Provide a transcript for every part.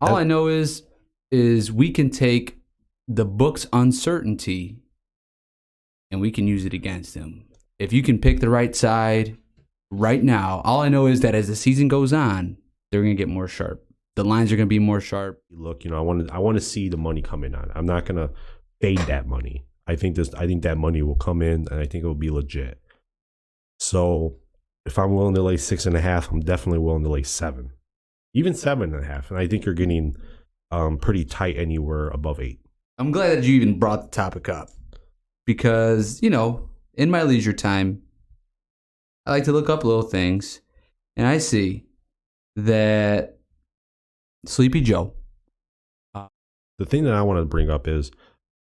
All I know is we can take the book's uncertainty and we can use it against them. If you can pick the right side right now, all I know is that as the season goes on, they're going to get more sharp. The lines are going to be more sharp. Look, I want to see the money come in on. I'm not going to fade that money. I think that money will come in, and I think it will be legit. So if I'm willing to lay 6.5, I'm definitely willing to lay 7, even 7.5. And I think you're getting pretty tight anywhere above 8. I'm glad that you even brought the topic up because, in my leisure time, I like to look up little things, and I see that Sleepy Joe. The thing that I want to bring up is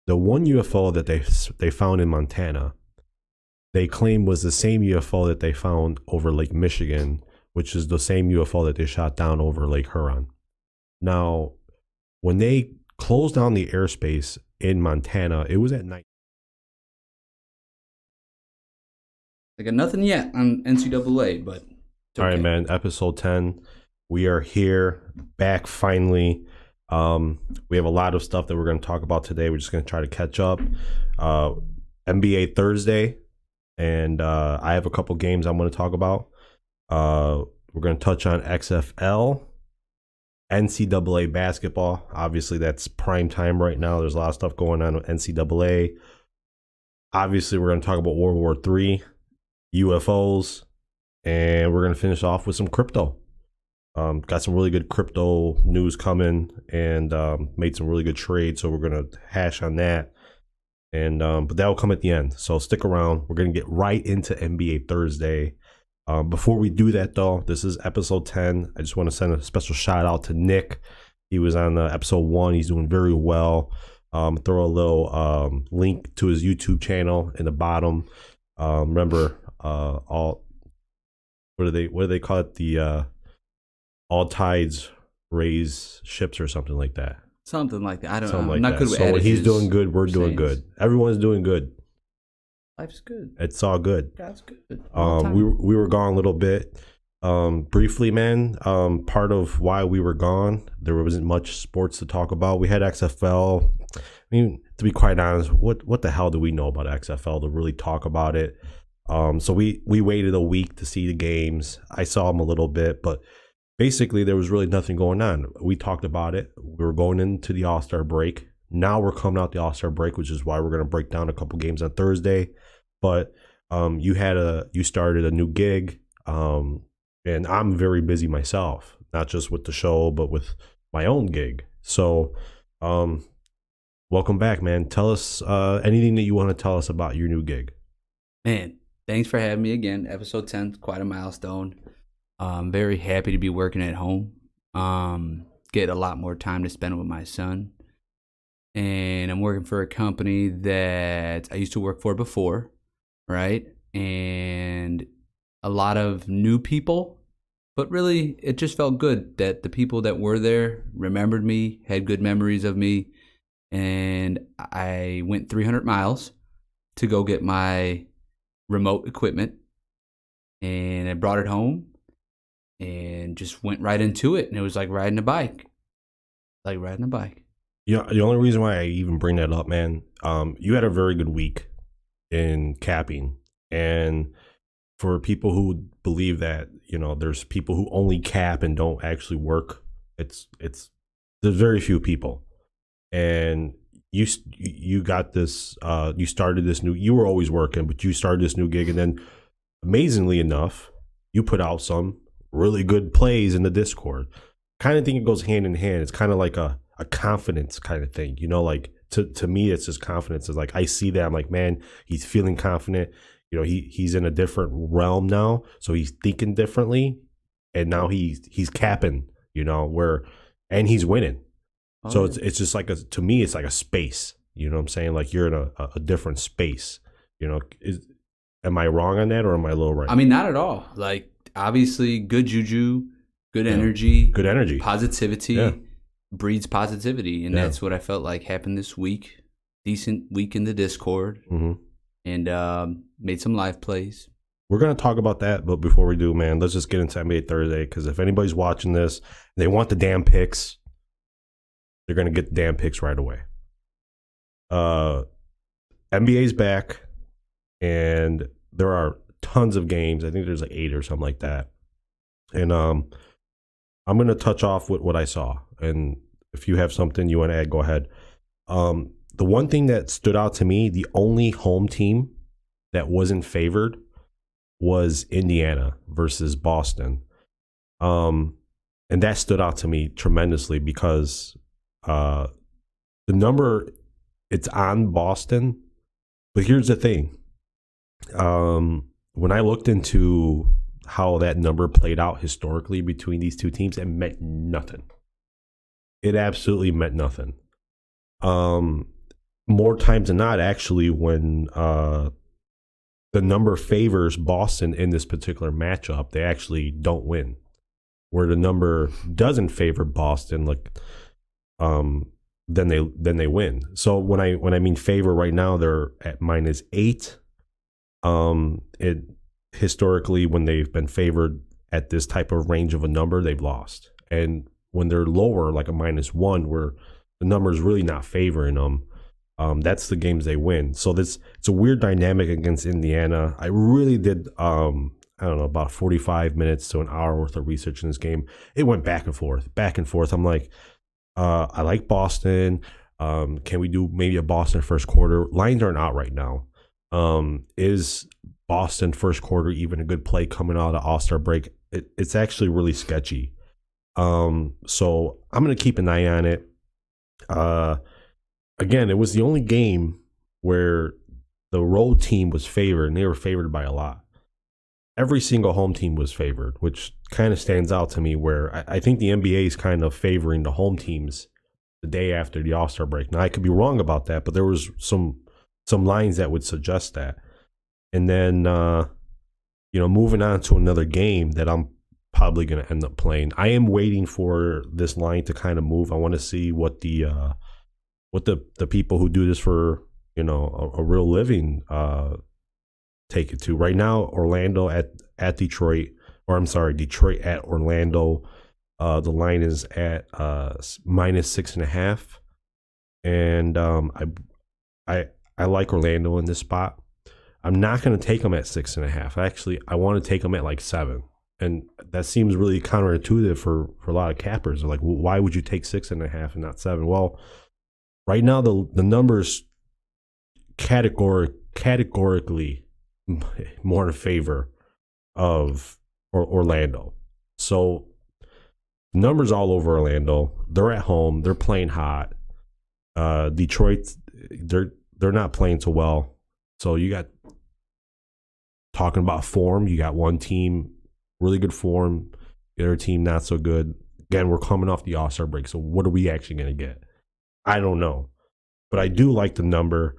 the one UFO that they found in Montana. They claim was the same UFO that they found over Lake Michigan, which is the same UFO that they shot down over Lake Huron. Now, when they closed down the airspace in Montana, it was at night. I got nothing yet on NCAA, but all right, man. Episode 10. We are here, back finally. We have a lot of stuff that we're going to talk about today. We're just going to try to catch up. NBA Thursday, and I have a couple games I'm going to talk about. We're going to touch on XFL, NCAA basketball. Obviously, that's prime time right now. There's a lot of stuff going on with NCAA. Obviously, we're going to talk about World War III, UFOs, and we're going to finish off with some crypto. Got some really good crypto news coming, and made some really good trades, so we're going to hash on that. And but that will come at the end, so stick around. We're going to get right into NBA Thursday. Before we do that, though, this is episode 10. I just want to send a special shout out to Nick. He was on episode 1. He's doing very well. Throw a little link to his YouTube channel in the bottom. Remember, what do they call it? The all tides raise ships or something like that. Something like that. I don't know. Like I'm not that. good with So when he's doing good, we're doing good. Everyone's doing good. Life's good. It's all good. God's good. We were gone a little bit. Briefly, man. Part of why we were gone, there wasn't much sports to talk about. We had XFL. I mean, to be quite honest, what the hell do we know about XFL to really talk about it? So we waited a week to see the games. I saw them a little bit, but basically there was really nothing going on. We talked about it. We were going into the All-Star break. Now we're coming out the All-Star break, which is why we're going to break down a couple games on Thursday. But you started a new gig, and I'm very busy myself, not just with the show, but with my own gig. So welcome back, man. Tell us anything that you want to tell us about your new gig. Man, thanks for having me again. Episode 10, quite a milestone. I'm very happy to be working at home. Get a lot more time to spend with my son. And I'm working for a company that I used to work for before, right? And a lot of new people, but really it just felt good that the people that were there remembered me, had good memories of me. And I went 300 miles to go get my remote equipment, and I brought it home and just went right into it. And it was like riding a bike. Yeah, the only reason why I even bring that up, man, you had a very good week in capping. And for people who believe that, there's people who only cap and don't actually work, there's very few people. And you got this, you started this you were always working, but you started this new gig. And then amazingly enough, you put out some really good plays in the Discord. Kind of think it goes hand in hand. It's kind of like a confidence kind of thing, like to me, it's just confidence. It's like, I see that, I'm like, man, he's feeling confident. He's in a different realm now. So he's thinking differently. And now he's capping, and he's winning. Oh, so it's just like to me, it's like a space, you know what I'm saying? Like you're in a different space, am I wrong on that, or am I a little right? I mean, not at all. Like, obviously, good juju, good energy, positivity breeds positivity. And that's what I felt like happened this week. Decent week in the Discord, and made some live plays. We're going to talk about that. But before we do, man, let's just get into NBA Thursday. Because if anybody's watching this, they want the damn picks. they're going to get the damn picks right away. NBA's back, and there are tons of games. I think there's like 8 or something like that. And I'm going to touch off with what I saw. And if you have something you want to add, go ahead. The one thing that stood out to me, the only home team that wasn't favored was Indiana versus Boston. And that stood out to me tremendously because the number, it's on Boston. But here's the thing. When I looked into how that number played out historically between these two teams, it meant nothing. It absolutely meant nothing. More times than not, actually, when the number favors Boston in this particular matchup, they actually don't win. Where the number doesn't favor Boston, then they win. So when I mean favor right now, they're at -8. It historically, when they've been favored at this type of range of a number, they've lost. And when they're lower, like a -1, where the number is really not favoring them, that's the games they win. So it's a weird dynamic against Indiana. I really did, I don't know, about 45 minutes to an hour worth of research in this game. It went back and forth, back and forth. I'm like, I like Boston. Can we do maybe a Boston first quarter? Lines aren't out right now. Is Boston first quarter even a good play coming out of All-Star break? It's actually really sketchy. So I'm going to keep an eye on it. Again, it was the only game where the road team was favored, and they were favored by a lot. Every single home team was favored, which kind of stands out to me, where I think the NBA is kind of favoring the home teams the day after the All-Star break. Now, I could be wrong about that, but there was some lines that would suggest that. And then, moving on to another game that I'm probably going to end up playing. I am waiting for this line to kind of move. I want to see what the people who do this for, a real living take it to. Right now, Orlando at Detroit, or I'm sorry, Detroit at Orlando. The line is at -6.5, and I like Orlando in this spot. I'm not going to take them at 6.5. Actually, I want to take them at like 7, and that seems really counterintuitive for a lot of cappers. They're like, well, why would you take 6.5 and not 7? Well, right now the numbers categorically more in favor of Orlando. So numbers all over Orlando. They're at home. They're playing hot. Detroit, they're not playing so well. So you got, talking about form, you got one team really good form, the other team not so good. Again, we're coming off the All-Star break, so what are we actually going to get? I don't know. But I do like the number.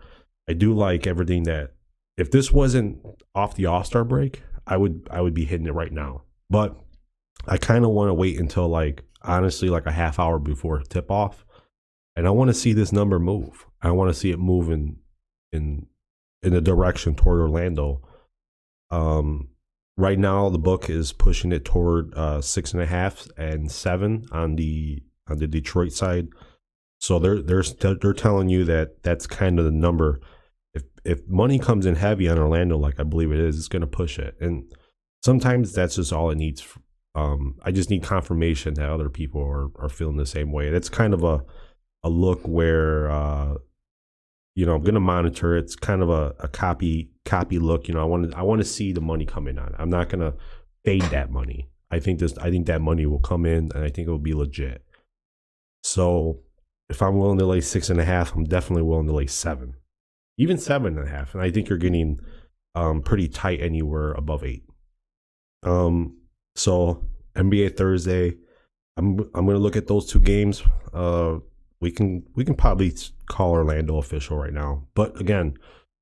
I do like everything that, if this wasn't off the All-Star break, I would be hitting it right now. But I kind of want to wait until honestly a half hour before tip off, and I want to see this number move. I want to see it move in the direction toward Orlando. Right now the book is pushing it toward 6.5 and 7 on the Detroit side. So they're telling you that that's kind of the number. If money comes in heavy on Orlando, like I believe it is, it's going to push it. And sometimes that's just all it needs. I just need confirmation that other people are feeling the same way. That's kind of a look where I'm going to monitor. It's kind of a copy look. I want to see the money come in on it. I'm not going to fade that money. I think that money will come in, and I think it will be legit. So if I'm willing to lay 6.5, I'm definitely willing to lay 7, even 7.5. And I think you're getting pretty tight anywhere above 8. So NBA Thursday, I'm going to look at those two games. We can probably call Orlando official right now. But again,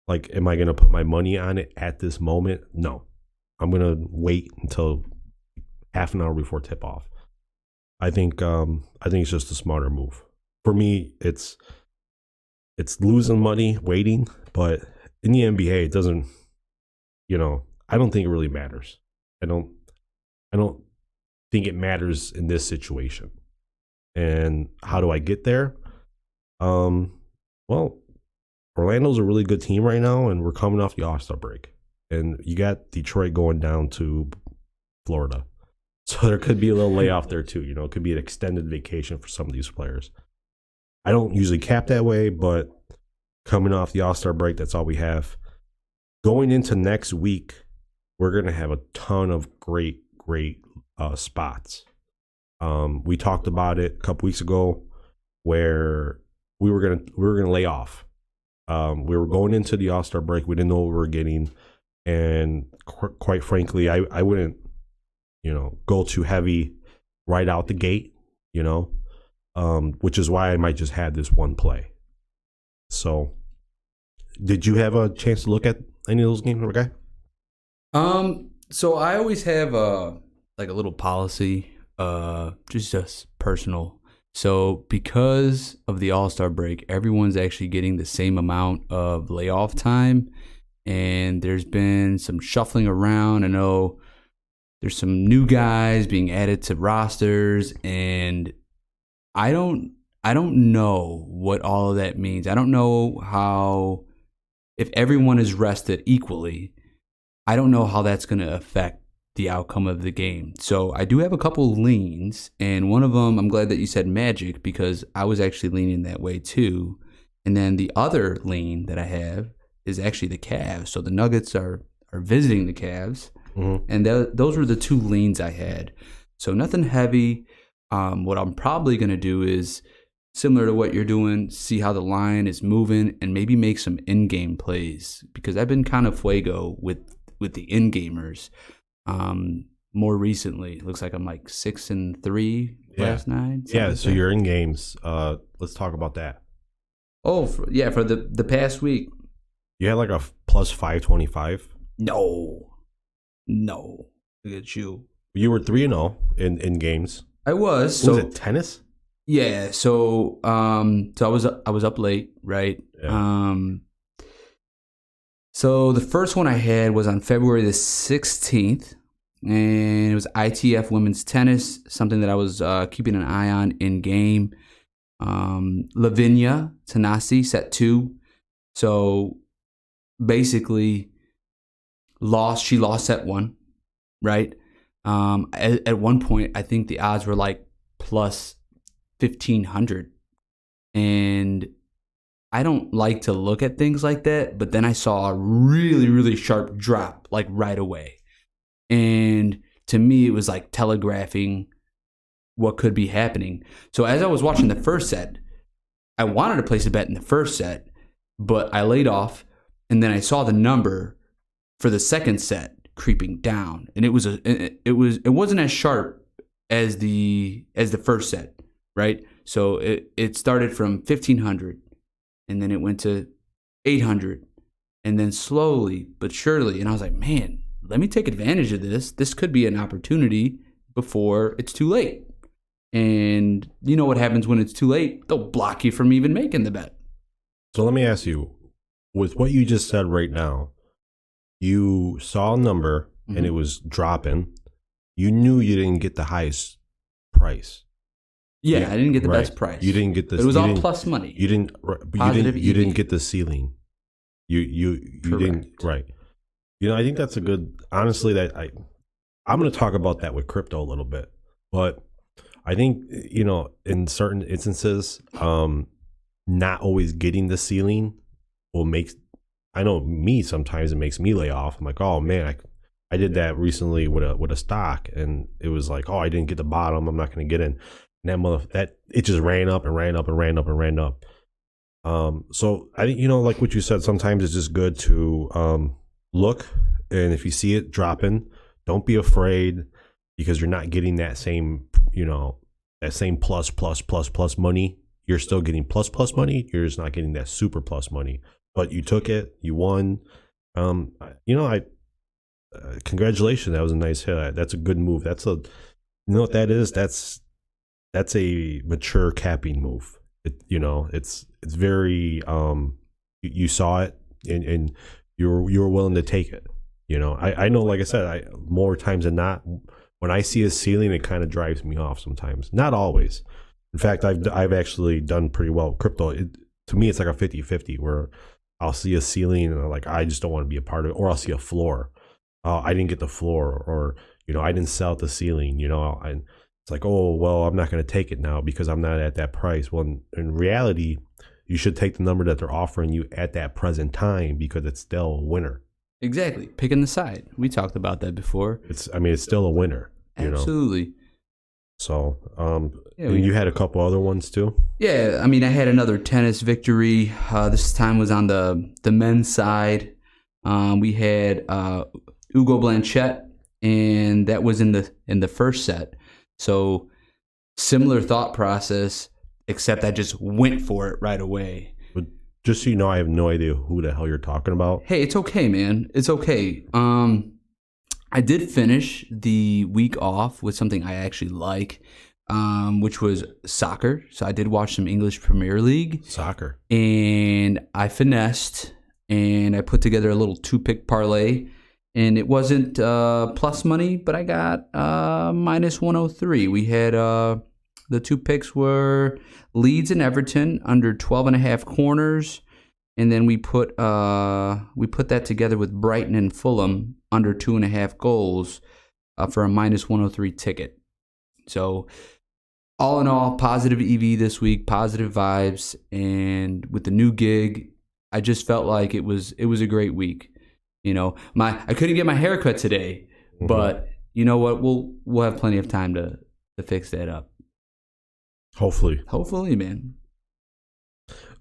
am I going to put my money on it at this moment? No. I'm going to wait until half an hour before tip off. I think it's just a smarter move. For me, it's losing money waiting, but in the NBA, it doesn't. I don't think it really matters. I don't think it matters in this situation. And how do I get there? Well, Orlando's a really good team right now, and we're coming off the All-Star break. And you got Detroit going down to Florida. So there could be a little layoff there too. It could be an extended vacation for some of these players. I don't usually cap that way, but coming off the All-Star break, that's all we have. Going into next week, we're going to have a ton of great spots. We talked about it a couple weeks ago where we were gonna lay off. We were going into the All-Star break. We didn't know what we were getting, and quite frankly, I wouldn't go too heavy right out the gate. Which is why I might just have this one play. So, did you have a chance to look at any of those games, okay? So I always have a little policy, just personal. So because of the All-Star break, everyone's actually getting the same amount of layoff time, and there's been some shuffling around. I know there's some new guys being added to rosters, and I don't know what all of that means. I don't know how, if everyone is rested equally, I don't know how that's going to affect the outcome of the game. So I do have a couple leans, and one of them, I'm glad that you said Magic, because I was actually leaning that way too. And then the other lean that I have is actually the Cavs. So the Nuggets are visiting the Cavs, and those were the two leans I had. So nothing heavy. What I'm probably going to do is similar to what you're doing, see how the line is moving, and maybe make some in-game plays, because I've been kind of fuego with the in-gamers. More recently, it looks like I'm like 6-3 last night. Yeah, so you're in games. Let's talk about that. Oh, for the past week. You had like a plus 525. No. Look at you. You were 3-0 in games. I was. Was it tennis? Yeah. So I was up late, right? Yeah. So the first one I had was on February the 16th, and it was ITF women's tennis, something that I was keeping an eye on in game. Lavinia Tanasi, set 2. So basically, she lost set 1, right? At one point, I think the odds were like plus 1,500, and I don't like to look at things like that, but then I saw a really, really sharp drop like right away. And to me, it was like telegraphing what could be happening. So as I was watching the first set, I wanted to place a bet in the first set, but I laid off, and then I saw the number for the second set creeping down, and it wasn't as sharp as the first set, right? So it started from 1,500. And then it went to 800, and then slowly but surely. And I was like, man, let me take advantage of this. This could be an opportunity before it's too late. And you know what happens when it's too late? They'll block you from even making the bet. So let me ask you, with what you just said right now, you saw a number and it was dropping. You knew you didn't get the highest price. Yeah, I didn't get the best price. You didn't get the. It was all plus money. You didn't. You didn't get the ceiling. You didn't. Right. I think that's a good. Honestly, I'm going to talk about that with crypto a little bit, but I think in certain instances, not always getting the ceiling will make. I know me sometimes it makes me lay off. I'm like, oh man, I did that recently with a stock, and it was like, oh, I didn't get the bottom. I'm not going to get in. And that it just ran up and ran up and ran up and ran up. So I think like what you said, sometimes it's just good to look, and if you see it dropping, don't be afraid, because you're not getting that same plus money. You're still getting plus money. You're just not getting that super plus money. But you took it, you won. Congratulations, that was a nice hit. That's a good move. What that is? That's a mature capping move. It's very you saw it, and you were willing to take it. I know, like I said, more times than not, when I see a ceiling, it kind of drives me off sometimes. Not always, In fact, I've actually done pretty well with crypto. To me, it's like a 50-50 where I'll see a ceiling and I'm like, I just don't want to be a part of it, or I'll see a floor. I didn't get the floor, or I didn't sell at the ceiling. It's like, oh well, I'm not going to take it now because I'm not at that price. Well, in reality, you should take the number that they're offering you at that present time because it's still a winner. Exactly. Picking the side. We talked about that before. It's still a winner. Absolutely. So, Yeah, you had a couple other ones too. Yeah, I mean, I had another tennis victory. This time was on the men's side. We had Ugo Blanchett, and that was in the first set. So similar thought process, except I just went for it right away. But just so you know, I have no idea who the hell you're talking about. Hey, it's okay, man. It's okay. I did finish the week off with something I actually like, which was soccer. So I did watch some English Premier League. Soccer. And I finessed, and I put together a little 2-pick parlay. And it wasn't plus money, but I got minus 103. We had the 2 picks were Leeds and Everton under 12.5 corners. And then we put that together with Brighton and Fulham under 2.5 goals for a minus 103 ticket. So all in all, positive EV this week, positive vibes, and with the new gig, I just felt like it was a great week. I couldn't get my hair cut today, but you know what? We'll have plenty of time to fix that up. Hopefully, man.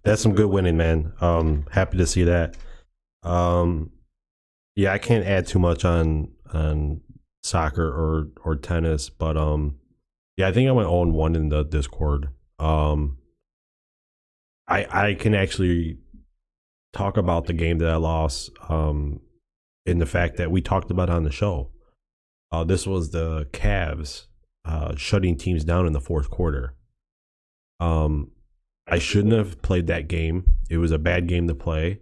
That's some good winning, man. Happy to see that. Yeah, I can't add too much on soccer or tennis, but yeah, I think I went 0-1 in the Discord. I can actually talk about the game that I lost in the fact that we talked about on the show. This was the Cavs shutting teams down in the fourth quarter. I shouldn't have played that game. It was a bad game to play.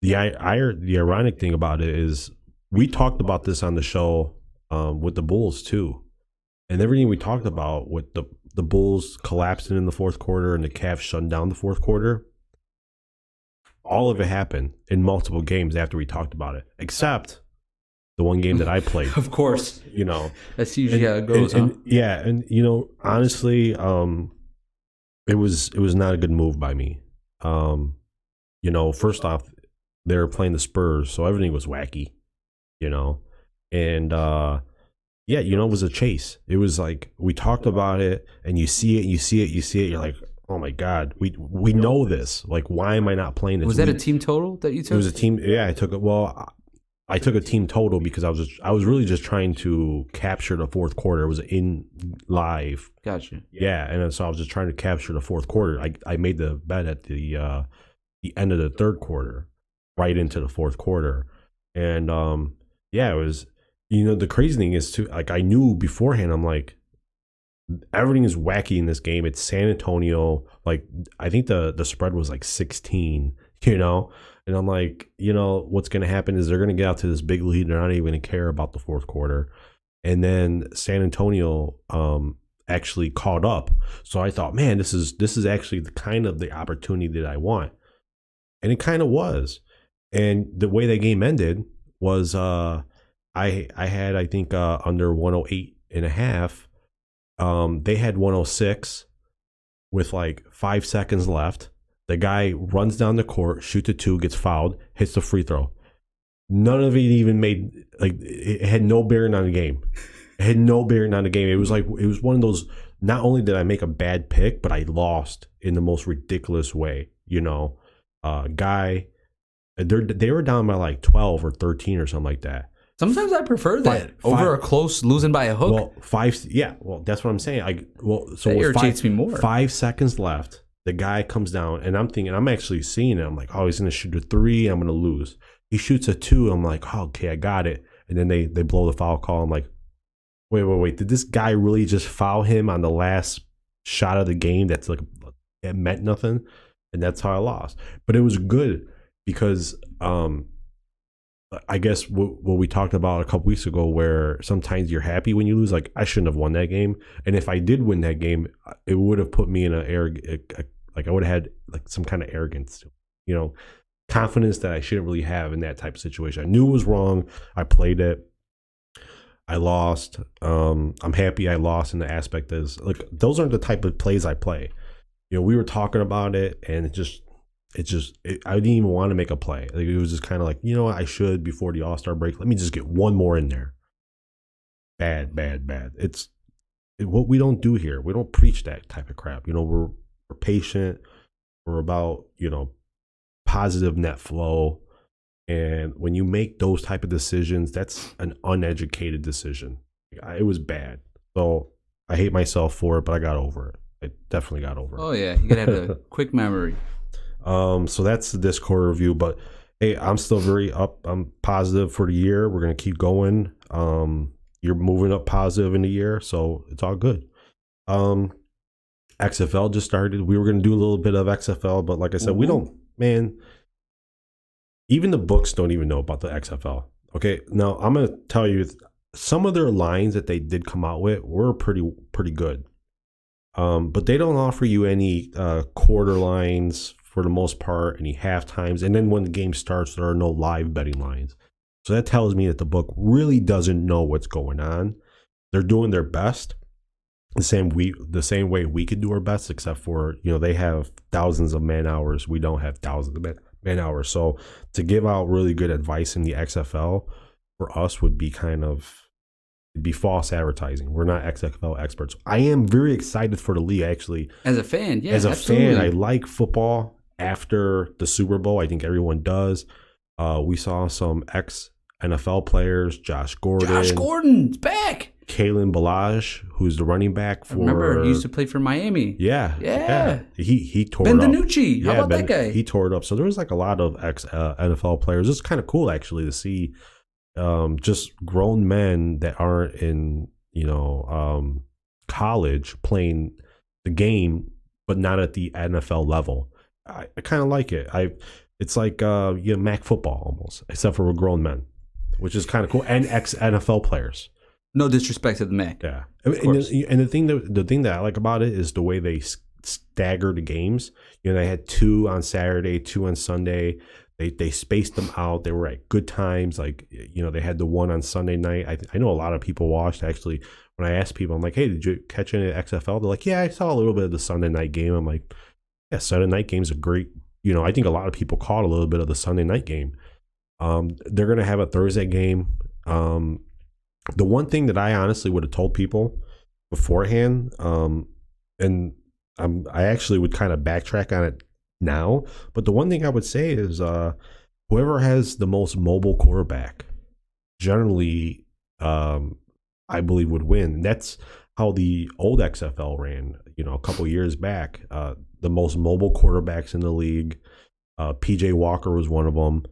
The ironic thing about it is we talked about this on the show with the Bulls too. And everything we talked about with the Bulls collapsing in the fourth quarter and the Cavs shutting down the fourth quarter, all of it happened in multiple games after we talked about it, except the one game that I played. Of course. That's usually how it goes, huh? And honestly, it was not a good move by me. First off, they were playing the Spurs, so everything was wacky, and it was a chase. It was like we talked about it, and you see it. You're like, oh my god, we know this. Like, why am I not playing this? Was that a team total that you took? It was a team. Yeah, I took it. Well, I took a team total because I was really just trying to capture the fourth quarter. It was in live. Gotcha. Yeah, and so I was just trying to capture the fourth quarter. I made the bet at the end of the third quarter, right into the fourth quarter, and it was. The crazy thing is too. Like, I knew beforehand. I'm like, everything is wacky in this game. It's San Antonio. Like, I think the spread was like 16. And I'm like, what's going to happen is they're going to get out to this big lead. They're not even going to care about the fourth quarter. And then San Antonio actually caught up. So I thought, man, this is actually the kind of the opportunity that I want. And it kind of was. And the way that game ended was I had, I think, under 108.5. They had 106 with like 5 seconds left. The guy runs down the court, shoots a 2, gets fouled, hits the free throw. None of it even made, like, it had no bearing on the game. It had no bearing on the game. It was one of those, not only did I make a bad pick, but I lost in the most ridiculous way. Guy, they were down by like 12 or 13 or something like that. Sometimes I prefer that over a close losing by a hook. Well, that's what I'm saying. So that irritates me more. 5 seconds left. The guy comes down, and I'm thinking, I'm actually seeing it. I'm like, oh, he's going to shoot a 3. I'm going to lose. He shoots a 2. I'm like, oh, okay, I got it. And then they blow the foul call. I'm like, wait. Did this guy really just foul him on the last shot of the game? That's like, it meant nothing. And that's how I lost. But it was good because I guess what we talked about a couple weeks ago, where sometimes you're happy when you lose. Like, I shouldn't have won that game, and if I did win that game, it would have put me in like I would have had like some kind of arrogance, you know, confidence that I shouldn't really have in that type of situation. I knew it was wrong. I played it. I lost. I'm happy I lost in the aspect is like those aren't the type of plays I play. You know, we were talking about it, and I didn't even want to make a play. Like, it was just kind of like, you know what, I should before the All-Star break. Let me just get one more in there. Bad, bad, bad. What we don't do here. We don't preach that type of crap. You know, we're patient. We're about, you know, positive net flow. And when you make those type of decisions, that's an uneducated decision. It was bad. So I hate myself for it, but I got over it. I definitely got over it. Oh yeah, you gotta have a quick memory. So that's the Discord review. But hey, I'm still very up. I'm positive for the year. We're gonna keep going. You're moving up positive in the year, so it's all good. XFL just started. We were gonna do a little bit of XFL, but like I said, we don't. Man, even the books don't even know about the XFL. Okay, now I'm gonna tell you some of their lines that they did come out with were pretty good. But they don't offer you any quarter lines for the most part, any half times, and then when the game starts, there are no live betting lines. So that tells me that the book really doesn't know what's going on. They're doing their best, the same way we could do our best, except for, you know, they have thousands of man hours. We don't have thousands of man hours. So to give out really good advice in the XFL for us would be it'd be false advertising. We're not XFL experts. I am very excited for the league, actually. As a fan, yeah. As a absolutely. fan, I like football after the Super Bowl. I think everyone does. We saw some ex-NFL players, Josh Gordon's back. Kalen Balaj, who's the running back for... Remember, he used to play for Miami. Yeah. He tore it up. Ben DiNucci. How about that guy? He tore it up. So there was like a lot of ex-NFL players. It's kind of cool, actually, to see just grown men that aren't in, you know, college playing the game, but not at the NFL level. I kind of like it. It's like Mac football almost, except for grown men, which is kind of cool, and ex NFL players. No disrespect to the Mac. Yeah, and the thing that I like about it is the way they stagger the games. You know, they had 2 on Saturday, 2 on Sunday. They spaced them out. They were at good times. Like, you know, they had the one on Sunday night. I know a lot of people watched. Actually, when I asked people, I'm like, hey, did you catch any XFL? They're like, yeah, I saw a little bit of the Sunday night game. I'm like, yeah, Sunday night games are great. You know, I think a lot of people caught a little bit of the Sunday night game. They're going to have a Thursday game. The one thing that I honestly would have told people beforehand, and I actually would kind of backtrack on it now, but the one thing I would say is whoever has the most mobile quarterback generally, I believe, would win. And that's how the old XFL ran, you know, a couple years back. The most mobile quarterbacks in the league. PJ Walker was one of them.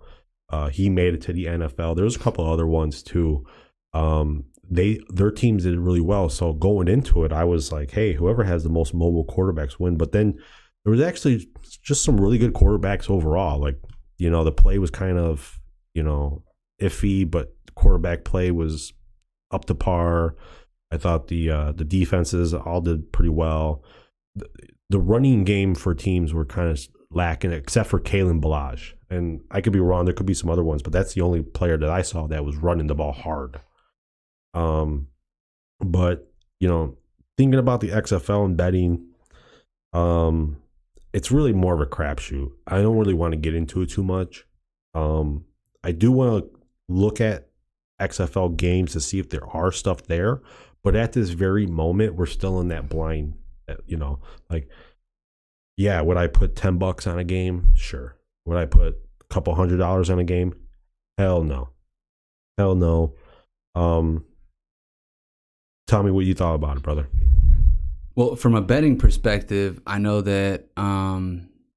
He made it to the NFL. There's a couple other ones too. Their teams did really well. So going into it, I was like, hey, whoever has the most mobile quarterbacks win. But then there was actually just some really good quarterbacks overall. Like, you know, the play was kind of, you know, iffy, but quarterback play was up to par. I thought the defenses all did pretty well. The running game for teams were kind of lacking, except for Kalen Balaj. And I could be wrong. There could be some other ones, but that's the only player that I saw that was running the ball hard. But, you know, thinking about the XFL and betting, it's really more of a crapshoot. I don't really want to get into it too much. I do want to look at XFL games to see if there are stuff there, but at this very moment, we're still in that blind, you know, like, yeah, would I put $10 on a game? Sure. Would I put a couple $100 on a game? Hell no. Hell no. Tell me what you thought about it, brother. Well, from a betting perspective, I know that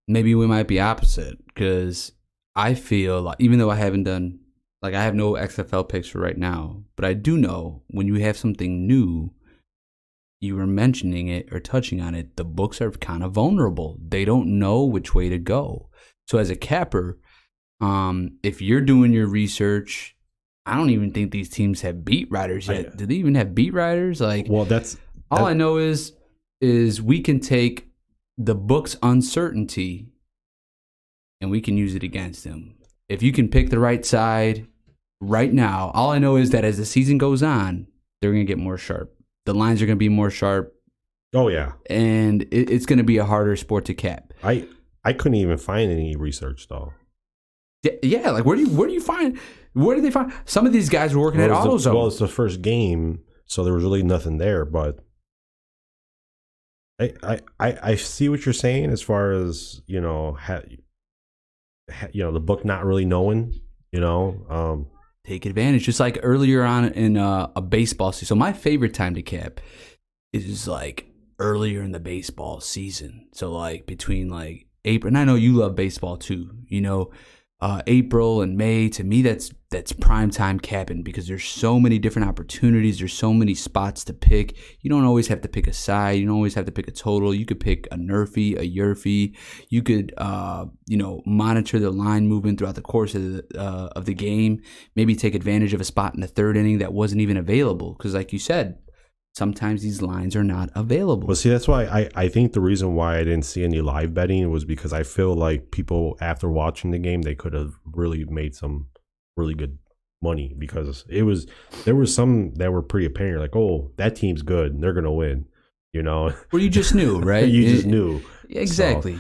maybe we might be opposite, because I feel like, even though I haven't done, like, I have no XFL picks for right now, but I do know when you have something new, you were mentioning it or touching on it, the books are kind of vulnerable. They don't know which way to go. So as a capper, If you're doing your research, I don't even think these teams have beat writers yet. Do they even have beat writers? Like, well, all I know is we can take the book's uncertainty and we can use it against them. If you can pick the right side right now, all I know is that as the season goes on, they're going to get more sharp. The lines are going to be more sharp. Oh yeah, and it's going to be a harder sport to cap. I couldn't even find any research though. Yeah, like where do you find? Where do they find? Some of these guys were working at AutoZone. Well, it's the first game, so there was really nothing there. But I see what you're saying as far as the book not really knowing. Take advantage, just like earlier on in a baseball season. So my favorite time to cap is like earlier in the baseball season. So like between like April, and I know you love baseball too. April and May, to me that's prime time capping because there's so many different opportunities. There's so many spots to pick. You don't always have to pick a side. You don't always have to pick a total. You could pick a nerfy, a yerfy. You could monitor the line movement throughout the course of the game. Maybe take advantage of a spot in the third inning that wasn't even available because, like you said, sometimes these lines are not available. Well, see, that's why I think the reason why I didn't see any live betting was because I feel like people, after watching the game, they could have really made some really good money because there was some that were pretty apparent, like, oh, that team's good and they're going to win, Well, you just knew, right? You just knew. Exactly.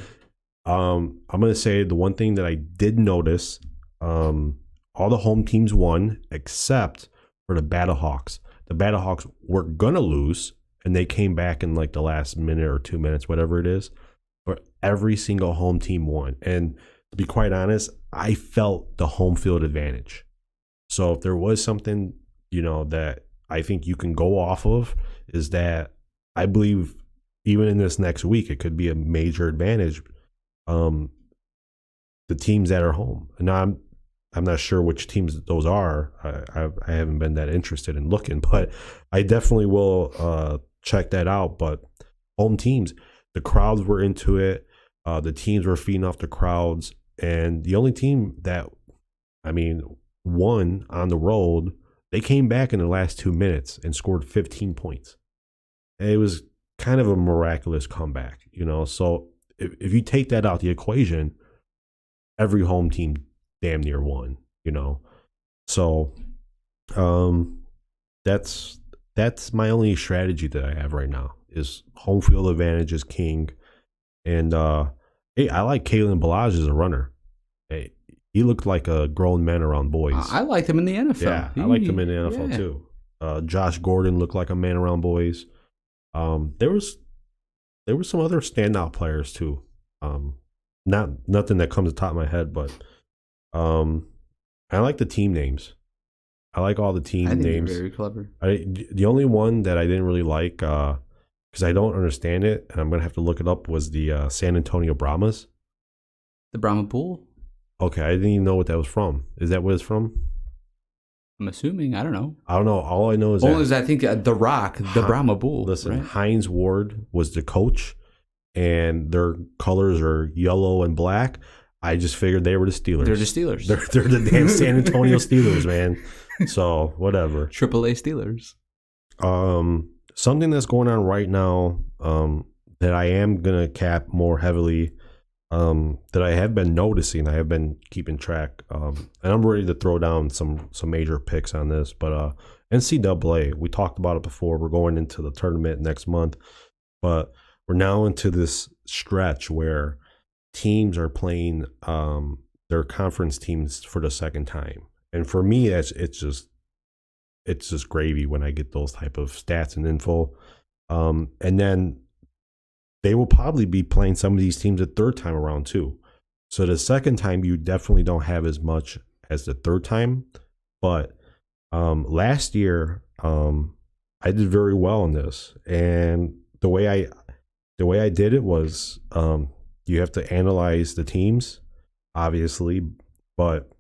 So, I'm going to say the one thing that I did notice, all the home teams won except for the Battlehawks. The Battlehawks were going to lose, and they came back in like the last minute or 2 minutes, whatever it is. But every single home team won. And to be quite honest, I felt the home field advantage. So if there was something, that I think you can go off of, is that I believe even in this next week, it could be a major advantage. The teams that are home. And now I'm not sure which teams those are. I haven't been that interested in looking, but I definitely will check that out. But home teams, the crowds were into it. The teams were feeding off the crowds. And the only team that, won on the road, they came back in the last 2 minutes and scored 15 points. And it was kind of a miraculous comeback, So if you take that out the equation, every home team damn near won, So that's my only strategy that I have right now is home field advantage is king. And hey, I like Kalen Ballage as a runner. Hey, he looked like a grown man around boys. I liked him in the NFL. Yeah, I liked him in the NFL too. Josh Gordon looked like a man around boys. There was some other standout players too. Nothing that comes to the top of my head, but I like the team names. I like all the team names. Very clever. The only one that I didn't really like, because I don't understand it, and I'm gonna have to look it up, was the San Antonio Brahmas. The Brahma Pool? Okay, I didn't even know what that was from. Is that what it's from? I'm assuming. I don't know. All I know is I think The Rock, the Brahma Bull. Listen, right? Hines Ward was the coach, and their colors are yellow and black. I just figured they were the Steelers. They're the Steelers. They're the damn San Antonio Steelers, man. So whatever. AAA Steelers. Something that's going on right now, that I am gonna cap more heavily, that I have been noticing. I have been keeping track, and I'm ready to throw down some major picks on this. But NCAA, we talked about it before. We're going into the tournament next month, but we're now into this stretch where teams are playing their conference teams for the second time, and for me, it's just gravy when I get those type of stats and info. And then they will probably be playing some of these teams a third time around too. So the second time you definitely don't have as much as the third time. But last year I did very well in this, and the way I did it was you have to analyze the teams, obviously, but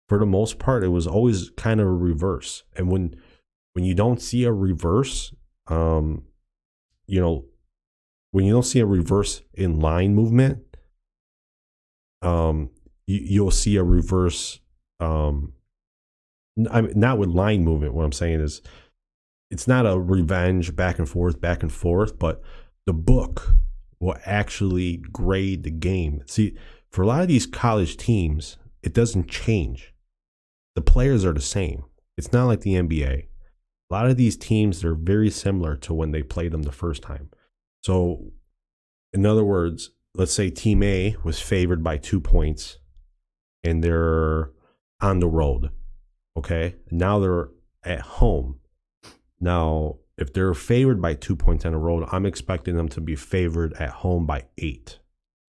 for the most part, it was always kind of a reverse. And when you don't see a reverse, when you don't see a reverse in line movement, you'll see a reverse. I mean, not with line movement. What I'm saying is, it's not a revenge back and forth, but the book will actually grade the game. See, for a lot of these college teams, it doesn't change. The players are the same. It's not like the NBA. A lot of these teams, they're very similar to when they played them the first time. So, in other words, let's say Team A was favored by 2 points and they're on the road. Okay. Now they're at home. Now, if they're favored by 2 points on the road, I'm expecting them to be favored at home by 8.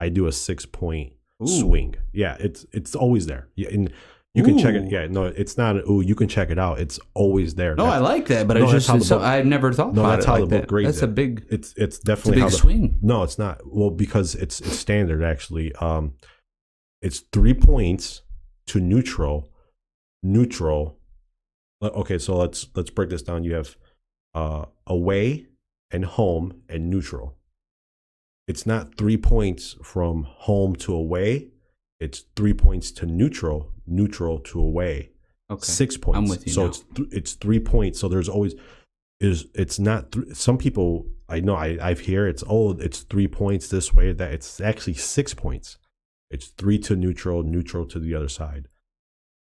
I do a 6-point swing. Yeah, it's always there. Yeah, and you can check it. Yeah, no, it's not. You can check it out. It's always there. No, I like that, but I've never thought about it. That's how the book grades. That's a big. It's definitely a big swing. No, it's not. Well, because it's standard actually. It's 3 points to neutral. Okay, so let's break this down. You have away and home and neutral. It's not 3 points from home to away. It's 3 points to neutral to away. Okay. 6 points. I'm with you. So now. it's 3 points. So there's always it's not some people I know I've heard it's 3 points this way, that it's actually 6 points. It's 3 to neutral to the other side.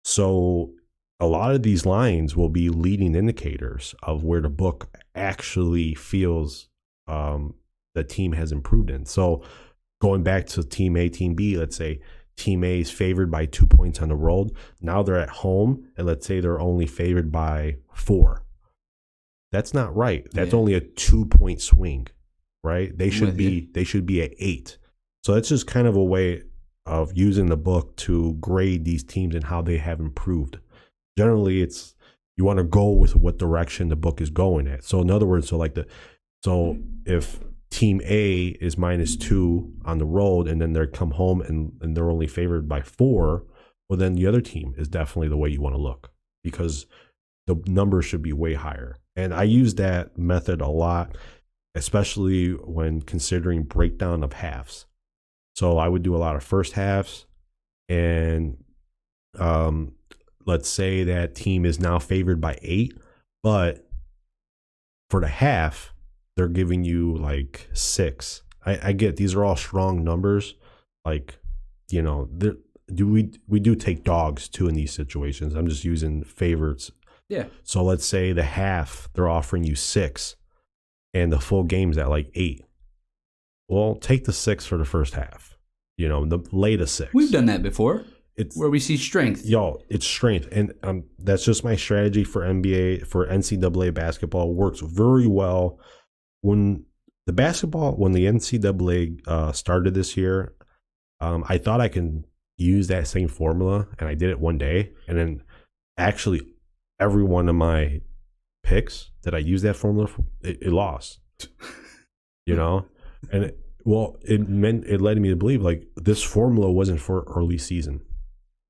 So a lot of these lines will be leading indicators of where the book actually feels the team has improved in. So going back to Team A, Team B, let's say Team A is favored by 2 points on the road. Now they're at home, and let's say they're only favored by 4. That's not right. That's only a 2-point swing, right? They should be at 8. So that's just kind of a way of using the book to grade these teams and how they have improved. Generally, it's you want to go with what direction the book is going at. So in other words, so if Team A is -2 on the road and then they come home and they're only favored by 4, well, then the other team is definitely the way you want to look, because the number should be way higher. And I use that method a lot, especially when considering breakdown of halves. So I would do a lot of first halves, and let's say that team is now favored by 8, but for the half, they're giving you like 6. I get these are all strong numbers. Like, we do take dogs too in these situations. I'm just using favorites. Yeah. So let's say the half, they're offering you 6 and the full game's at like 8. Well, take the 6 for the first half. Lay the 6. We've done that before. It's where we see strength. It's strength. And that's just my strategy for NBA, for NCAA basketball. It works very well. When the NCAA started this year, I thought I can use that same formula, and I did it one day. And then actually every one of my picks that I used that formula for, it lost. And it led me to believe like this formula wasn't for early season.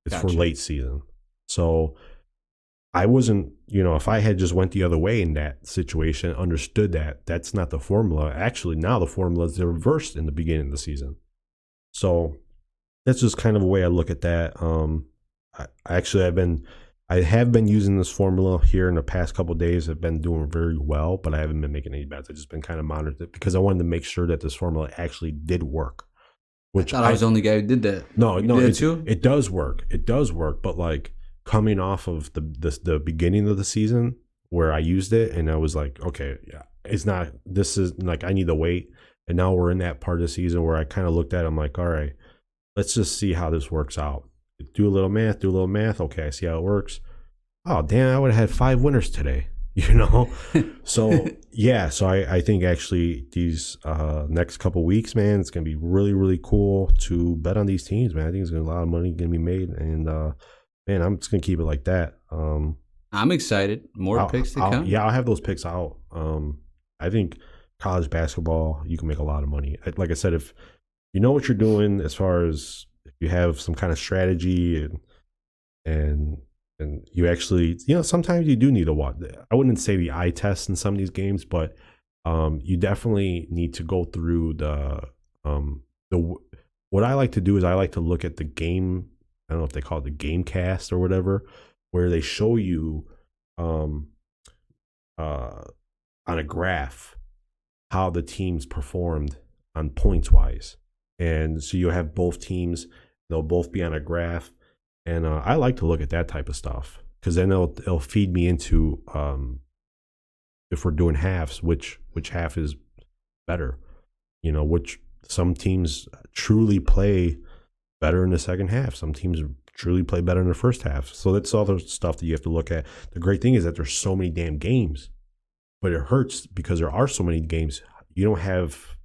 It's for late season. So I wasn't, if I had just went the other way in that situation, understood that that's not the formula. Actually, now the formula is reversed in the beginning of the season. So that's just kind of a way I look at that. I have been using this formula here in the past couple of days. I've been doing very well, but I haven't been making any bets. I've just been kind of monitoring it because I wanted to make sure that this formula actually did work. Which I was the only guy who did that. No, it does work. It does work, but like coming off of the beginning of the season where I used it and I was like, okay, yeah, it's not. This is like I need to wait. And now we're in that part of the season where I kind of looked at it, I'm like, all right, let's just see how this works out. Do a little math. Okay, I see how it works. Oh, damn, I would have had 5 winners today, So, yeah, so I think actually these next couple weeks, man, it's going to be really, really cool to bet on these teams, man. I think there's going to be a lot of money going to be made. And, man, I'm just going to keep it like that. I'm excited. More picks to come. Yeah, I'll have those picks out. I think college basketball, you can make a lot of money. Like I said, if you know what you're doing as far as if you have some kind of strategy and you actually, sometimes you do need to watch. I wouldn't say the eye test in some of these games, but you definitely need to go through the what I like to do is I like to look at the game I don't know if they call it the game cast or whatever, where they show you on a graph how the teams performed on points wise. And so you'll have both teams, they'll both be on a graph. And I like to look at that type of stuff because then it'll feed me into if we're doing halves, which half is better, which some teams truly play better in the second half. Some teams truly play better in the first half. So that's all the stuff that you have to look at. The great thing is that there's so many damn games, but it hurts because there are so many games. You don't have,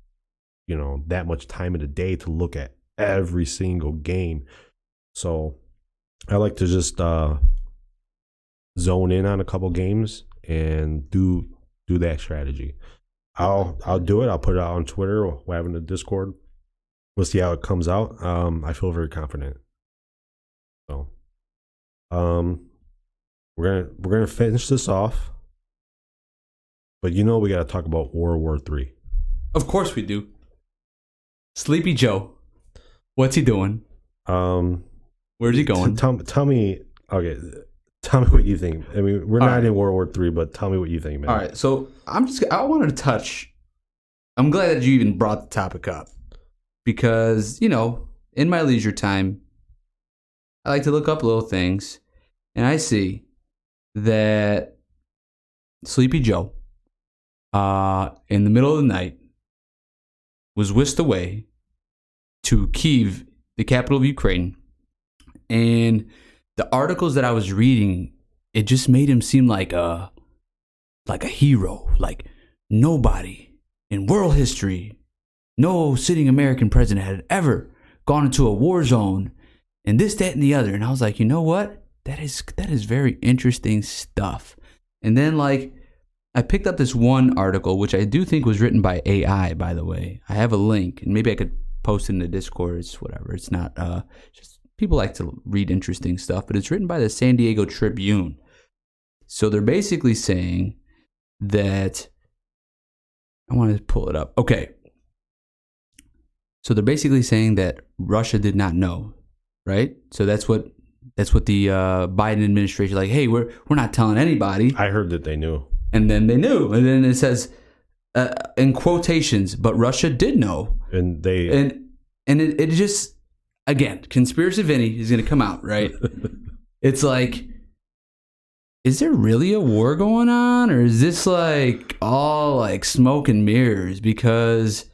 that much time in the day to look at every single game. So I like to just zone in on a couple games and do that strategy. I'll do it. I'll put it out on Twitter or we're having a Discord. We'll see how it comes out. I feel very confident. So we're gonna finish this off. But we gotta talk about World War III. Of course we do. Sleepy Joe. What's he doing? Where's he going? Tell me. Okay, tell me what you think. I mean, we're not in World War III, but tell me what you think, man. All right, so I wanted to touch. I'm glad that you even brought the topic up because in my leisure time, I like to look up little things, and I see that Sleepy Joe, in the middle of the night, was whisked away to Kyiv, the capital of Ukraine. And the articles that I was reading, it just made him seem like a hero. Like nobody in world history, no sitting American president had ever gone into a war zone and this, that, and the other. And I was like, you know what? That is very interesting stuff. And then I picked up this one article, which I do think was written by AI, by the way. I have a link, and maybe I could post it in the Discord. It's whatever. It's not just people like to read interesting stuff, but it's written by the San Diego Tribune. So they're basically saying that I want to pull it up. Okay. So they're basically saying that Russia did not know, right? So that's what the Biden administration hey, we're not telling anybody. I heard that they knew. And then they knew. And then it says, in quotations, but Russia did know. And they... And it just, again, Conspiracy Vinny is going to come out, right? It's like, is there really a war going on? Or is this all smoke and mirrors? Because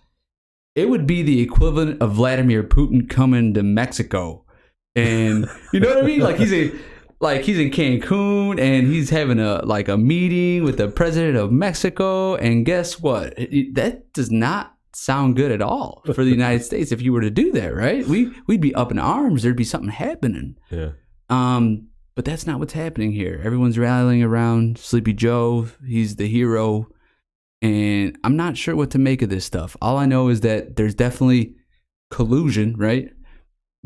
it would be the equivalent of Vladimir Putin coming to Mexico. And you know what I mean? He's in Cancun and he's having a meeting with the president of Mexico, and guess what? That does not sound good at all for the United States if you were to do that, right? We'd be up in arms. There'd be something happening. Yeah. But that's not what's happening here. Everyone's rallying around Sleepy Joe. He's the hero, and I'm not sure what to make of this stuff. All I know is that there's definitely collusion, right,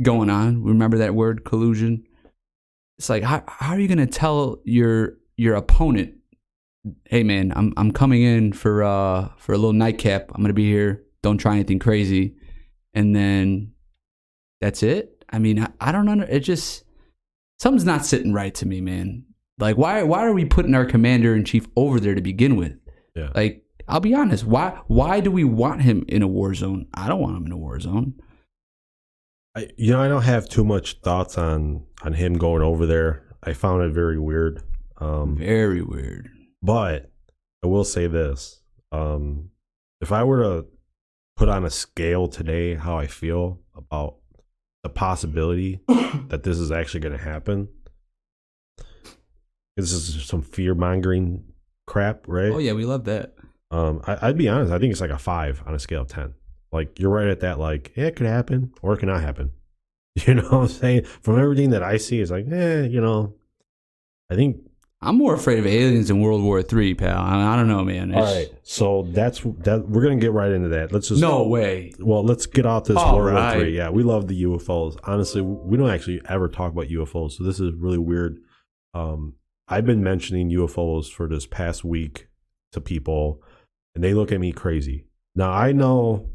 going on. Remember that word, collusion? It's how are you going to tell your opponent, hey man, I'm coming in for a little nightcap. I'm going to be here. Don't try anything crazy. And then that's it. I mean, I don't know. It just, something's not sitting right to me, man. Why are we putting our commander in chief over there to begin with? Yeah. I'll be honest. Why do we want him in a war zone? I don't want him in a war zone. I don't have too much thoughts on him going over there. I found it very weird. Very weird. But I will say this. If I were to put on a scale today how I feel about the possibility that this is actually going to happen, this is some fear-mongering crap, right? Oh, yeah, we love that. I'd be honest. I think it's a 5 on a scale of 10. You're right at that, it could happen or it could not happen. You know what I'm saying? From everything that I see, it's I think... I'm more afraid of aliens in World War III, pal. I don't know, man. All right. So we're going to get right into that. Let's just... No way. Well, let's get off this World War III. Yeah, we love the UFOs. Honestly, we don't actually ever talk about UFOs, so this is really weird. I've been mentioning UFOs for this past week to people, and they look at me crazy. Now, I know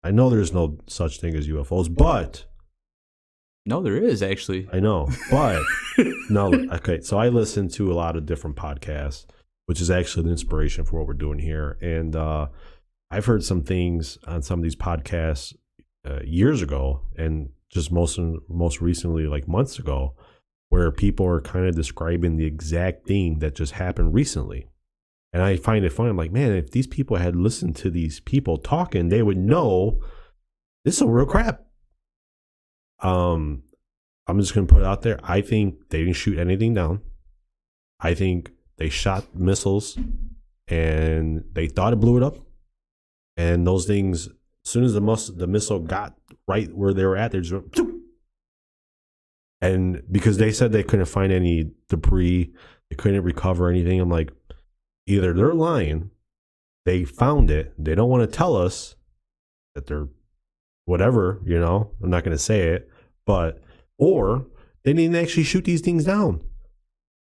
there's no such thing as UFOs, but No, there is actually. I know, but no. Okay, so I listen to a lot of different podcasts, which is actually the inspiration for what we're doing here. And I've heard some things on some of these podcasts years ago, and just most recently, like months ago, where people are kind of describing the exact thing that just happened recently. And I find it funny. I'm like, man, if these people had listened to these people talking, they would know this is a real crap. I'm just gonna put it out there. I think they didn't shoot anything down. I think they shot missiles and they thought it blew it up. And those things, as soon as the missile got right where they were at, they just went, "Poof." And because they said they couldn't find any debris, they couldn't recover anything. I'm like, either they're lying, they found it, they don't want to tell us that they're whatever, I'm not going to say it, but, or they didn't actually shoot these things down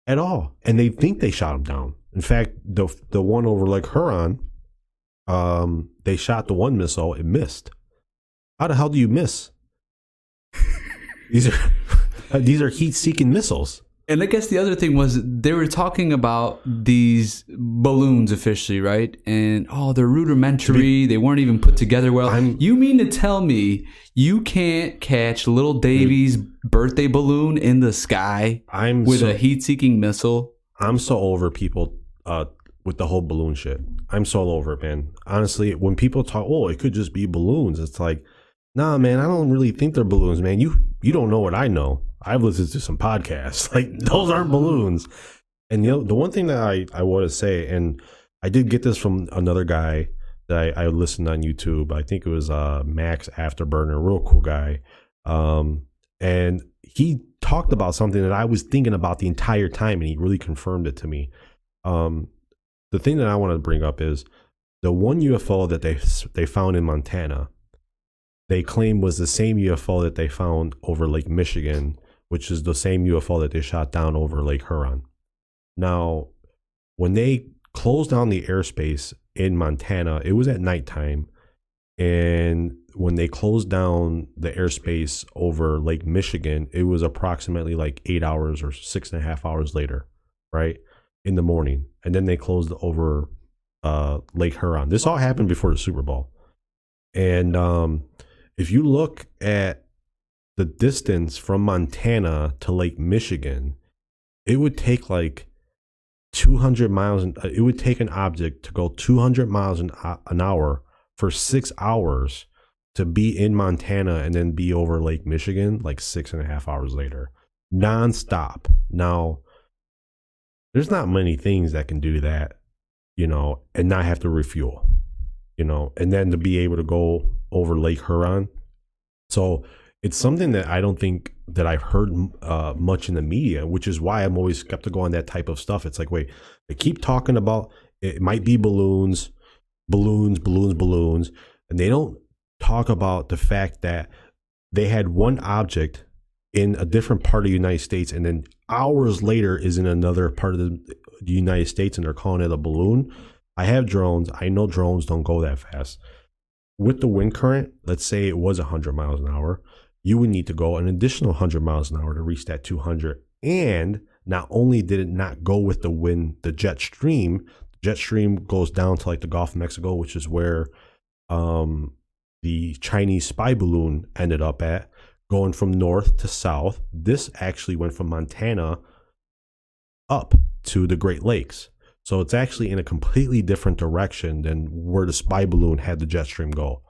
at all. And they think they shot them down. In fact, the one over Lake Huron, they shot the one missile, it missed. How the hell do you miss? These are heat-seeking missiles. And I guess the other thing was they were talking about these balloons officially, right? And they're rudimentary. They weren't even put together well. You mean to tell me you can't catch little Davy's birthday balloon in the sky with a heat-seeking missile? I'm so over people with the whole balloon shit. I'm so over it, man. Honestly, when people talk, it could just be balloons. It's like, nah, man, I don't really think they're balloons, man. You don't know what I know. I've listened to some podcasts. Like, those aren't balloons. And the one thing that I want to say, and I did get this from another guy that I listened on YouTube. I think it was Max Afterburner, real cool guy. And he talked about something that I was thinking about the entire time, and he really confirmed it to me. The thing that I want to bring up is the one UFO that they found in Montana. They claim was the same UFO that they found over Lake Michigan, which is the same UFO that they shot down over Lake Huron. Now, when they closed down the airspace in Montana, it was at nighttime. And when they closed down the airspace over Lake Michigan, it was approximately like 8 hours or 6.5 hours later, right? In the morning. And then they closed over Lake Huron. This all happened before the Super Bowl. And if you look at the distance from Montana to Lake Michigan, it would take like 200 miles. It would take an object to go 200 miles an hour for 6 hours to be in Montana and then be over Lake Michigan like 6.5 hours later, nonstop. Now, there's not many things that can do that, and not have to refuel, and then to be able to go over Lake Huron. So it's something that I don't think that I've heard much in the media, which is why I'm always skeptical on that type of stuff. It's like, wait, they keep talking about it might be balloons, and they don't talk about the fact that they had one object in a different part of the United States, and then hours later is in another part of the United States, and they're calling it a balloon. I have drones. I know drones don't go that fast. With the wind current, let's say it was 100 miles an hour, you would need to go an additional 100 miles an hour to reach that 200. And not only did it not go with the wind, the jet stream goes down to like the Gulf of Mexico, which is where the Chinese spy balloon ended up at, going from north to south. This actually went from Montana up to the Great Lakes. So it's actually in a completely different direction than where the spy balloon had the jet stream go.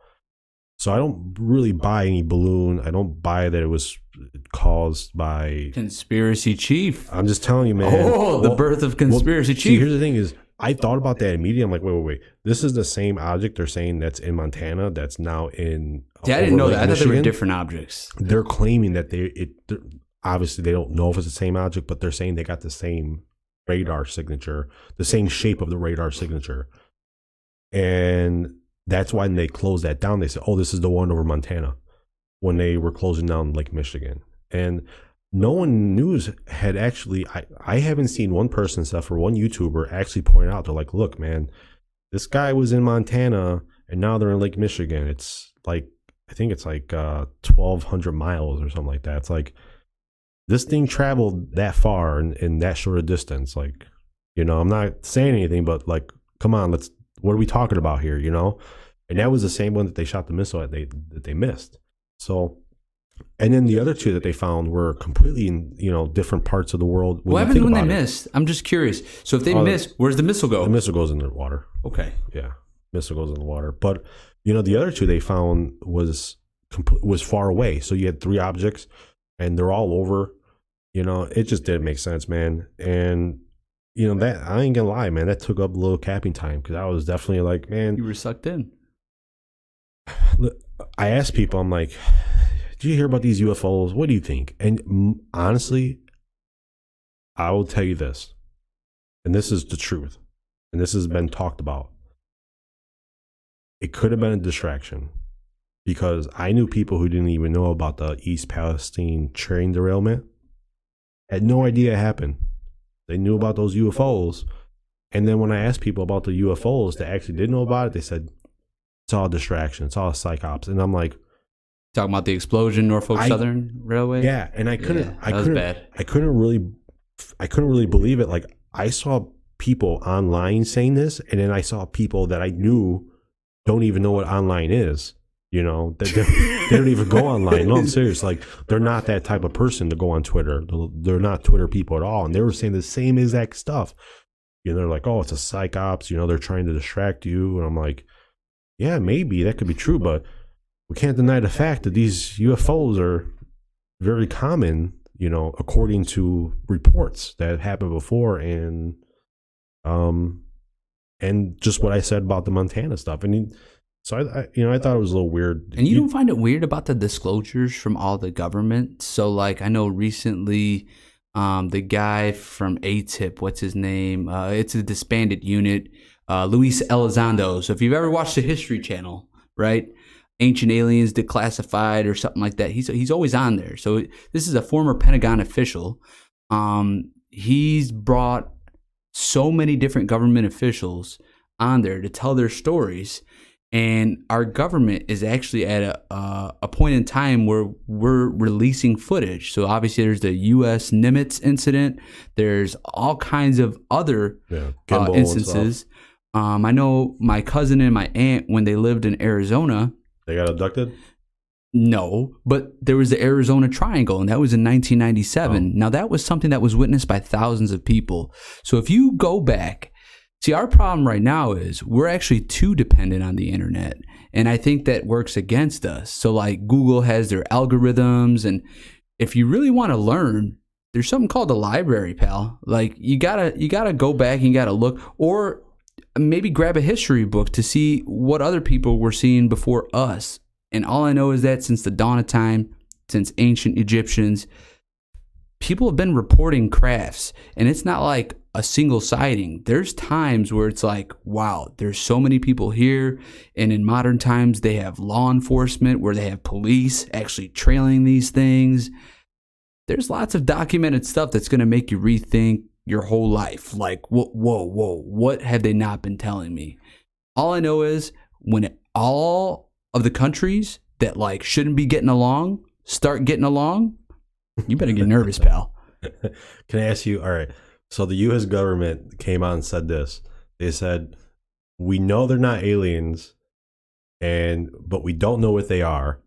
So I don't really buy any balloon. I don't buy that it was caused by Conspiracy Chief. I'm just telling you, man. The birth of Conspiracy Chief. See, here's the thing is, I thought about that immediately. I'm like, wait. This is the same object they're saying that's in Montana that's now in I didn't know that. I thought they were Michigan. different objects. They're claiming that obviously they don't know if it's the same object, but they're saying they got the same radar signature, the same shape of the radar signature. And that's why when they closed that down, they said, this is the one over Montana, when they were closing down Lake Michigan. And no one had actually, I haven't seen one person except for one YouTuber actually point out, they're like, look, man, this guy was in Montana and now they're in Lake Michigan. It's like I think it's like 1,200 miles or something like that. It's like this thing traveled that far in that short a distance. Like, I'm not saying anything, but like, come on, what are we talking about here? And that was the same one that they shot the missile at that they missed. So, and then the other two that they found were completely in, different parts of the world. What happens when they miss? I'm just curious. So if they miss, where's the missile go? The missile goes in the water. Okay. Yeah. Missile goes in the water. But, the other two they found was far away. So you had three objects and they're all over, it just didn't make sense, man. And, that I ain't gonna lie, man, that took up a little capping time because I was definitely like, man. You were sucked in. I asked people, I'm like, did you hear about these UFOs? What do you think? And honestly, I will tell you this, and this is the truth, and this has been talked about. It could have been a distraction because I knew people who didn't even know about the East Palestine train derailment, had no idea it happened. They knew about those UFOs. And then when I asked people about the UFOs that actually did know about it, they said, it's all a distraction. It's all a psyops. And I'm like, talking about the explosion, Norfolk Southern Railway? Yeah. And I couldn't bad. really believe it. Like I saw people online saying this, and then I saw people that I knew don't even know what online is. They don't even go online. No, I'm serious. Like they're not that type of person to go on Twitter. They're not Twitter people at all. And they were saying the same exact stuff. They're like, oh, it's a psyops. They're trying to distract you. And I'm like, yeah, maybe that could be true, but we can't deny the fact that these UFOs are very common, according to reports that happened before, and just what I said about the Montana stuff. So I thought it was a little weird. And you don't find it weird about the disclosures from all the government? So like I know recently the guy from ATIP, what's his name? It's a disbanded unit, Luis Elizondo. So if you've ever watched the History Channel, right? Ancient Aliens Declassified or something like that. He's always on there. So this is a former Pentagon official. He's brought so many different government officials on there to tell their stories. And our government is actually at a point in time where we're releasing footage. So obviously there's the U.S. Nimitz incident. There's all kinds of other instances. I know my cousin and my aunt, when they lived in Arizona. They got abducted? No, but there was the Arizona Triangle, and that was in 1997. Now, that was something that was witnessed by thousands of people. So if you go back, see, our problem right now is we're actually too dependent on the internet, and I think that works against us. So like Google has their algorithms, and if you really want to learn, there's something called the library, pal. Like you gotta go back and you gotta look, or maybe grab a history book to see what other people were seeing before us. And all I know is that since the dawn of time, since ancient Egyptians, people have been reporting crafts. And it's not like a single sighting. There's times where it's like, wow, there's so many people here. And in modern times, they have law enforcement where they have police actually trailing these things. There's lots of documented stuff that's going to make you rethink your whole life. Like, whoa, what have they not been telling me? All I know is when all of the countries that like shouldn't be getting along start getting along, you better get nervous, pal. Can I ask you, all right, so the U.S. government came out and said this. They said, we know they're not aliens, but we don't know what they are.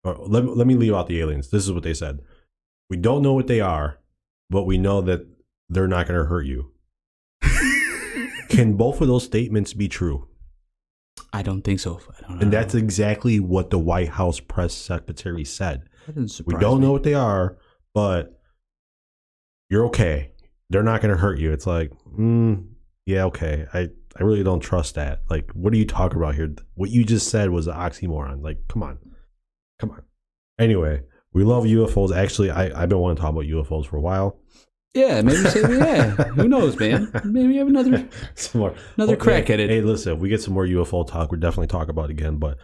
Or let me leave out the aliens. This is what they said. We don't know what they are, but we know that they're not going to hurt you. Can both of those statements be true? I don't think so. I don't know. And that's exactly what the White House press secretary said. That doesn't surprise we don't me. know what they are, but you're okay. They're not going to hurt you. It's like, yeah, okay. I really don't trust that. Like, what are you talking about here? What you just said was an oxymoron. Like, come on. Anyway, we love UFOs. Actually, I've been wanting to talk about UFOs for a while. Yeah, maybe say, yeah. Who knows, man? Maybe have another crack at it. Hey, listen, if we get some more UFO talk, we'll definitely talk about it again. But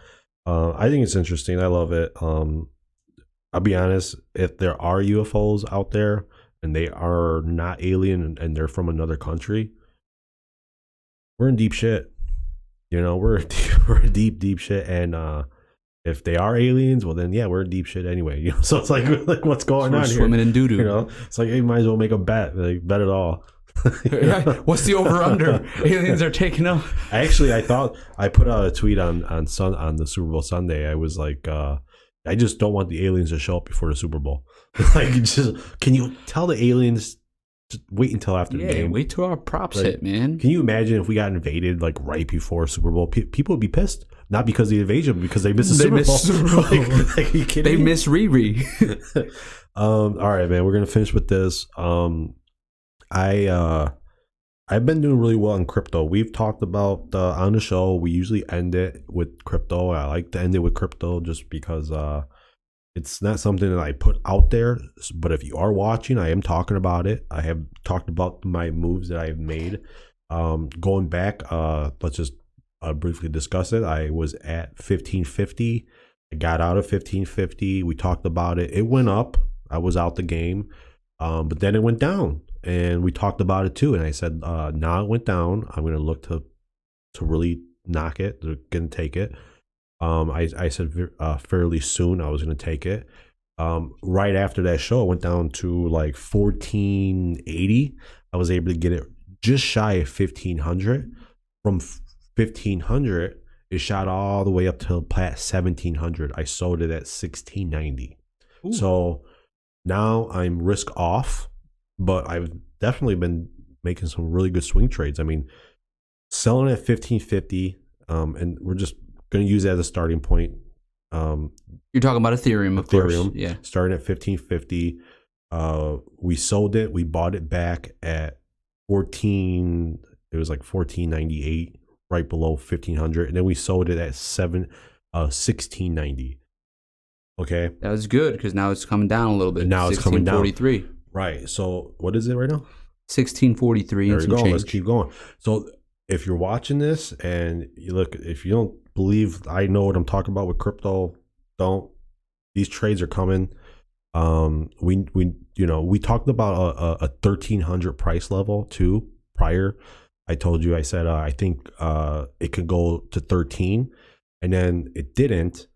I think it's interesting. I love it. I'll be honest, if there are UFOs out there and they are not alien and they're from another country, we're in deep shit. We're in deep shit. And If they are aliens, well then yeah, we're in deep shit anyway. So it's like what's going on here? Swimming in doo doo. It's like, hey, might as well make a bet. Like, bet it all. What's the over under? Aliens are taking up. I thought I put out a tweet on the Super Bowl Sunday. I was like, I just don't want the aliens to show up before the Super Bowl. Like, can you tell the aliens just wait until after the game? Wait till our props hit, man. Can you imagine if we got invaded like right before Super Bowl? People would be pissed, not because of the invasion, but because they missed the Super Bowl. Like, are you kidding they me? miss Riri. All right, man. We're gonna finish with this. I've been doing really well in crypto. We've talked about on the show. We usually end it with crypto. I like to end it with crypto just because it's not something that I put out there. But if you are watching, I am talking about it. I have talked about my moves that I have made. Going back, let's just briefly discuss it. I was at 1550. I got out of 1550. We talked about it. It went up. I was out the game, but then it went down. And we talked about it too. And I said, now it went down. I'm going to look to really knock it. They're going to take it. I said fairly soon I was going to take it. Right after that show, it went down to like 1480. I was able to get it just shy of 1500. From 1500, it shot all the way up to past 1700. I sold it at 1690. Ooh. So now I'm risk off. But I've definitely been making some really good swing trades. I mean, selling at 1550, and we're just going to use that as a starting point. You're talking about Ethereum, of course. Yeah. Starting at 1550. We sold it. We bought it back at 14. It was like 1498, right below 1500. And then we sold it at 1690. Okay. That was good because now it's coming down a little bit. Now it's coming down. 1643. Right. So what is it right now? 1643. There you go. Change. Let's keep going. So if you're watching this and you look, if you don't believe I know what I'm talking about with crypto, don't. These trades are coming. We talked about a 1300 price level too prior. I told you, I said I think it could go to 13, and then it didn't,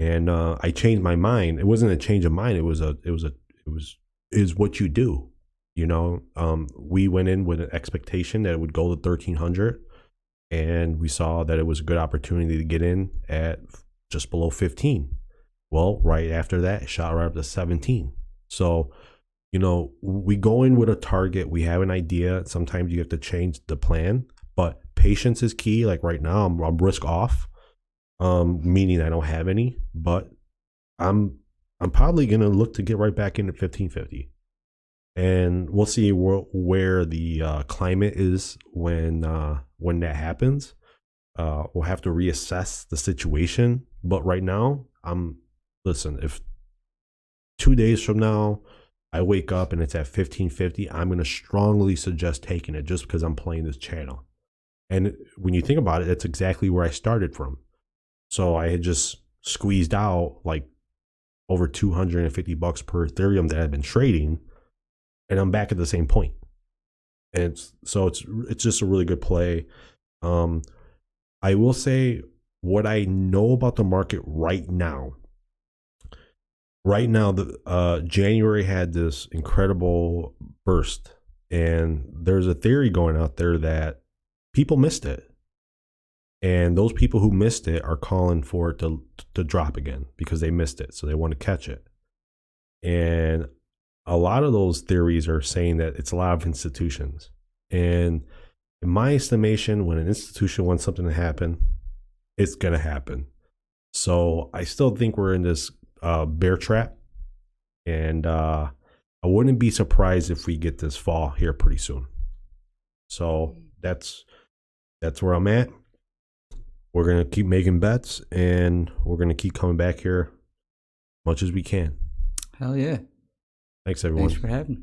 and I changed my mind. It wasn't a change of mind. It was what you do. We went in with an expectation that it would go to 1300, and we saw that it was a good opportunity to get in at just below 15. Well, right after that, it shot right up to 17. So, we go in with a target. We have an idea. Sometimes you have to change the plan, but patience is key. Like right now, I'm risk off, meaning I don't have any, but I'm probably going to look to get right back in at 1550. And we'll see where the climate is when that happens. We'll have to reassess the situation. But right now, listen, if 2 days from now, I wake up and it's at 1550, I'm going to strongly suggest taking it just because I'm playing this channel. And when you think about it, that's exactly where I started from. So I had just squeezed out like over $250 per Ethereum that I've been trading, and I'm back at the same point. And it's just a really good play. I will say what I know about the market right now. Right now, the January had this incredible burst, and there's a theory going out there that people missed it. And those people who missed it are calling for it to drop again because they missed it. So they want to catch it. And a lot of those theories are saying that it's a lot of institutions. And in my estimation, when an institution wants something to happen, it's going to happen. So I still think we're in this bear trap. And I wouldn't be surprised if we get this fall here pretty soon. So that's where I'm at. We're going to keep making bets, and we're going to keep coming back here as much as we can. Hell yeah. Thanks, everyone. Thanks for having me.